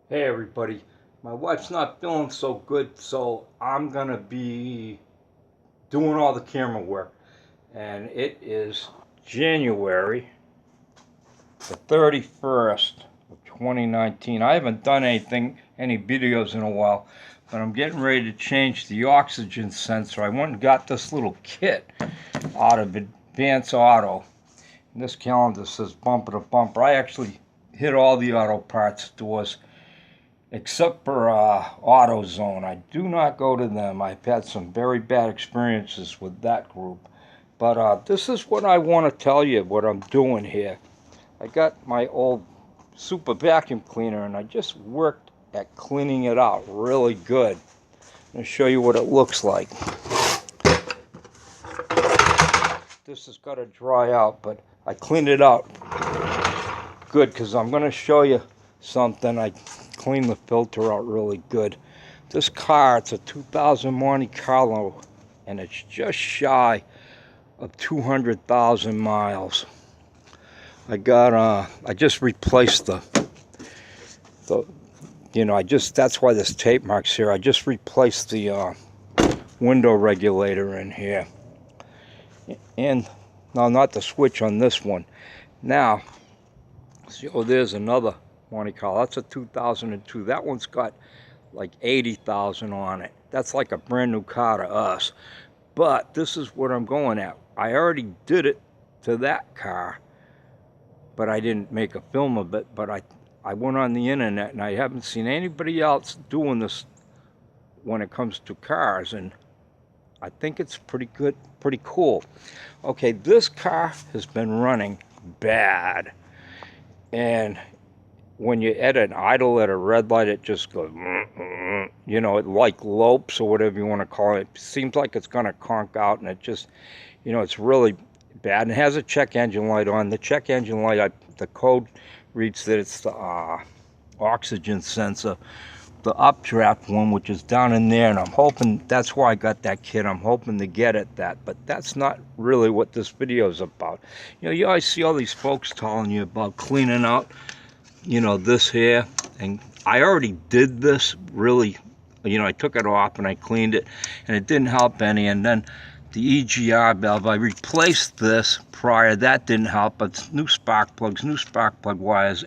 Hey everybody, my wife's not feeling so good, so I'm gonna be doing all the camera work. And it is January the 31st of 2019. I haven't done any videos in a while, but I'm getting ready to change the oxygen sensor. I went and got this little kit out of Advance Auto. And this calendar says bumper to bumper. I actually hit all the auto parts stores except for AutoZone. I do not go to them. I've had some very bad experiences with that group. But this is what I want to tell you, what I'm doing here. I got my old super vacuum cleaner, and I just worked at cleaning it out really good. I'm going to show you what it looks like. This has got to dry out, but I cleaned it out good because I'm going to show you something. I cleaned the filter out really good. This car, it's a 2000 Monte Carlo, and it's just shy of 200,000 miles. I just replaced that's why this tape mark's here. I just replaced the window regulator in here. And, no, not the switch on this one. Now, see, there's another Monte Carlo. That's a 2002. That one's got like 80,000 on it. That's like a brand new car to us. But this is what I'm going at. I already did it to that car, but I didn't make a film of it. But I went on the internet, and I haven't seen anybody else doing this when it comes to cars, and I think it's pretty good, pretty cool. Okay, this car has been running bad, and when you at an idle at a red light, it just goes, it like lopes or whatever you want to call it. It seems like it's going to conk out, and it just, it's really bad. And it has a check engine light on. The check engine light, the code reads that it's the oxygen sensor, the updraft one, which is down in there, and I'm hoping that's why I got that kit. I'm hoping to get at that, but that's not really what this video is about. You always see all these folks telling you about cleaning out this here, and I already did this really. I took it off and I cleaned it, and it didn't help any. And then the EGR valve, I replaced this prior. That didn't help, but new spark plugs, new spark plug wires,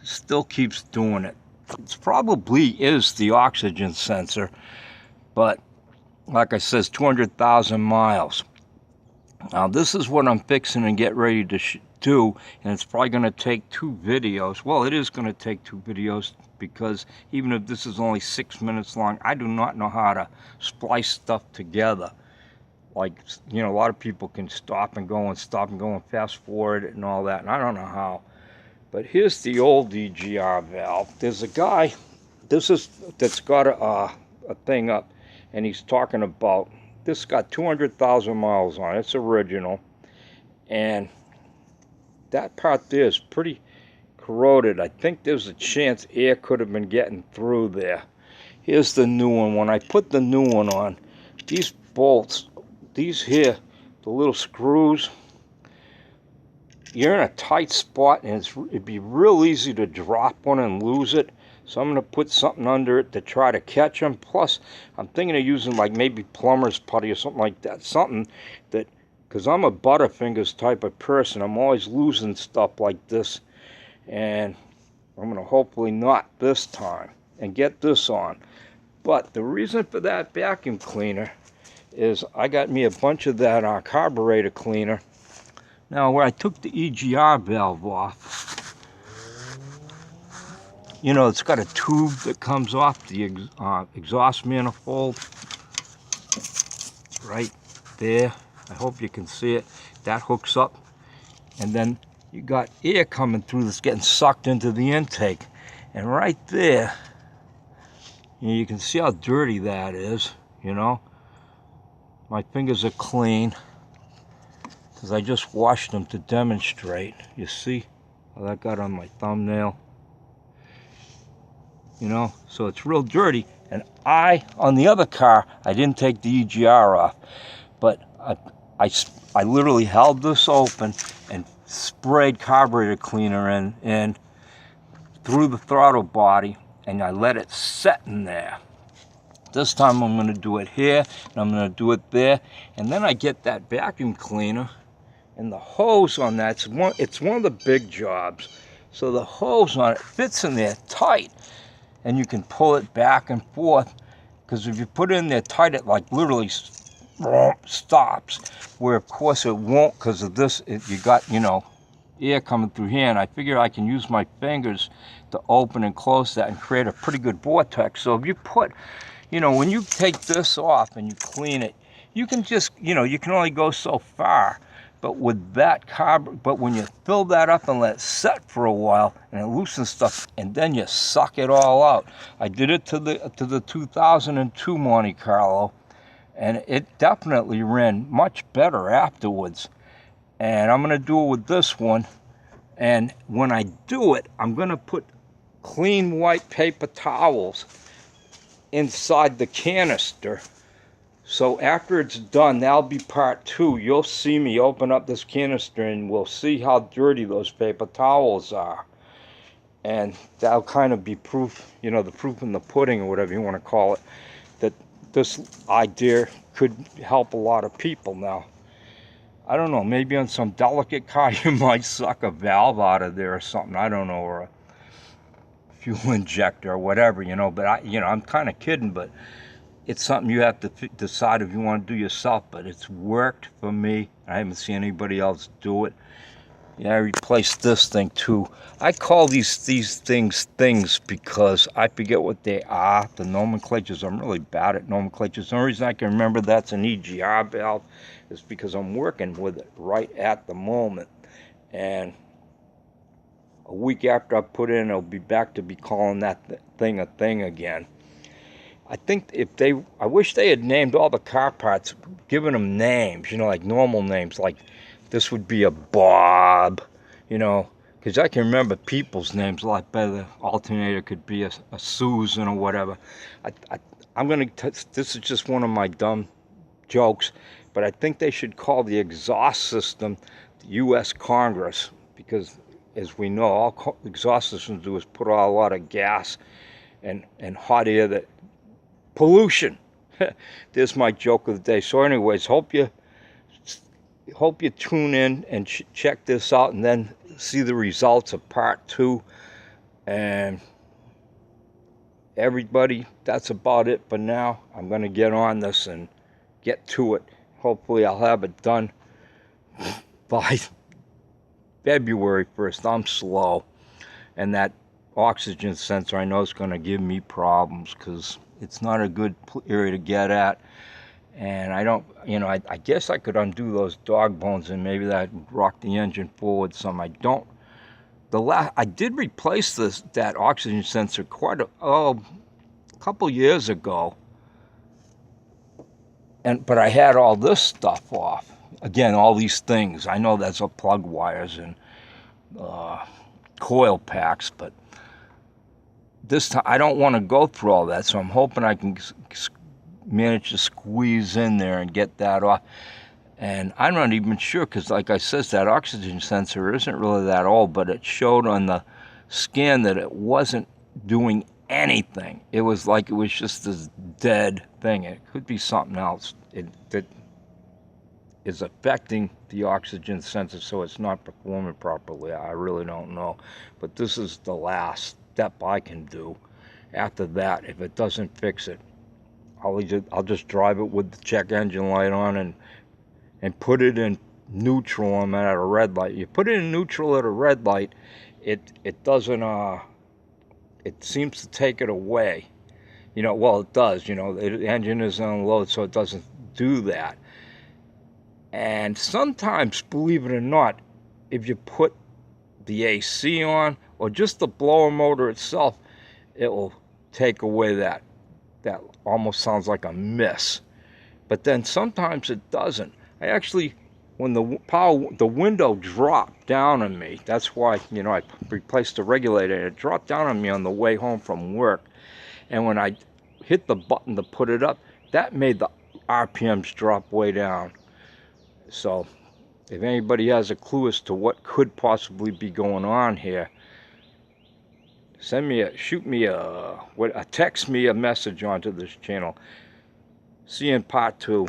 still keeps doing it. It probably is the oxygen sensor, but like I said, 200,000 miles. Now this is what I'm fixing and get ready to do, and it's probably going to take 2 videos. Well, it is going to take 2 videos, because even if this is only 6 minutes long, I do not know how to splice stuff together. Like, a lot of people can stop and go and fast forward and all that, and I don't know how. But here's the old EGR valve. There's a guy, that's got a thing up, and he's talking about, this got 200,000 miles on it. It's original, and that part there is pretty corroded. I think there's a chance air could have been getting through there. Here's the new one. When I put the new one on, these bolts, these here, the little screws, you're in a tight spot, and it'd be real easy to drop one and lose it. So I'm going to put something under it to try to catch them. Plus, I'm thinking of using like maybe plumber's putty or something like that. Something that, because I'm a Butterfingers type of person, I'm always losing stuff like this. And I'm going to hopefully not this time and get this on. But the reason for that vacuum cleaner is I got me a bunch of that carburetor cleaner. Now, where I took the EGR valve off, it's got a tube that comes off the exhaust manifold right there. I hope you can see it. That hooks up, and then you got air coming through that's getting sucked into the intake. And right there, you can see how dirty that is, My fingers are clean, because I just washed them to demonstrate. You see how that got on my thumbnail? So it's real dirty. And on the other car, I didn't take the EGR off, but I literally held this open and sprayed carburetor cleaner in through the throttle body, and I let it set in there. This time I'm going to do it here, and I'm going to do it there, and then I get that vacuum cleaner, and the hose on that, it's one of the big jobs. So the hose on it fits in there tight, and you can pull it back and forth, because if you put it in there tight, it like literally stops, where of course it won't because of this. You got, you know, air coming through here, and I figure I can use my fingers to open and close that and create a pretty good vortex. So if you put, you know, when you take this off and you clean it, you can just, you know, you can only go so far. But with that but when you fill that up and let it set for a while, and it loosens stuff, and then you suck it all out. I did it to the 2002 Monte Carlo, and it definitely ran much better afterwards. And I'm gonna do it with this one. And when I do it, I'm gonna put clean white paper towels inside the canister. So after it's done, that'll be part 2. You'll see me open up this canister and we'll see how dirty those paper towels are. And that'll kind of be proof, you know, the proof in the pudding, or whatever you want to call it, that this idea could help a lot of people. Now, I don't know, maybe on some delicate car you might suck a valve out of there or something, I don't know, or a fuel injector or whatever, you know, but I'm kind of kidding, but it's something you have to decide if you want to do yourself. But it's worked for me. I haven't seen anybody else do it. Yeah, I replaced this thing too. I call these things because I forget what they are. The nomenclatures, I'm really bad at nomenclatures. The only reason I can remember that's an EGR valve is because I'm working with it right at the moment. And a week after I put it in, it'll be back to be calling that thing a thing again. I think I wish they had named all the car parts, given them names, you know, like normal names, like this would be a Bob, you know, because I can remember people's names a lot better. The alternator could be a Susan or whatever. This is just one of my dumb jokes, but I think they should call the exhaust system the U.S. Congress, because as we know, all exhaust systems do is put out a lot of gas and hot air that pollution. There's my joke of the day. So anyways, hope you tune in and check this out, and then see the results of part 2. And everybody, that's about it for now. I'm going to get on this and get to it. Hopefully I'll have it done by February 1st. I'm slow, and that oxygen sensor I know is going to give me problems, because it's not a good area to get at. And I don't, you know, I guess I could undo those dog bones and maybe that would rock the engine forward some. I don't. I did replace that oxygen sensor quite a couple years ago. But I had all this stuff off. Again, all these things. I know that's plug wires and coil packs, but this time I don't want to go through all that, so I'm hoping I can manage to squeeze in there and get that off. And I'm not even sure, because like I said, that oxygen sensor isn't really that old, but it showed on the scan that it wasn't doing anything. It was like it was just this dead thing. It could be something else that is affecting the oxygen sensor, so it's not performing properly. I really don't know. But this is the last step I can do. After that, if it doesn't fix it, I'll just drive it with the check engine light on and put it in neutral. I'm at a red light. You put it in neutral at a red light, it doesn't it seems to take it away. You know, well, it does. You know, the engine is on load, so it doesn't do that. And sometimes, believe it or not, if you put the AC on or just the blower motor itself, it will take away that almost sounds like a miss. But then sometimes it doesn't. I actually, when the window dropped down on me, that's why, you know, I replaced the regulator, and it dropped down on me on the way home from work. And when I hit the button to put it up, that made the RPMs drop way down. So if anybody has a clue as to what could possibly be going on here, shoot me text me a message onto this channel. See you in part 2.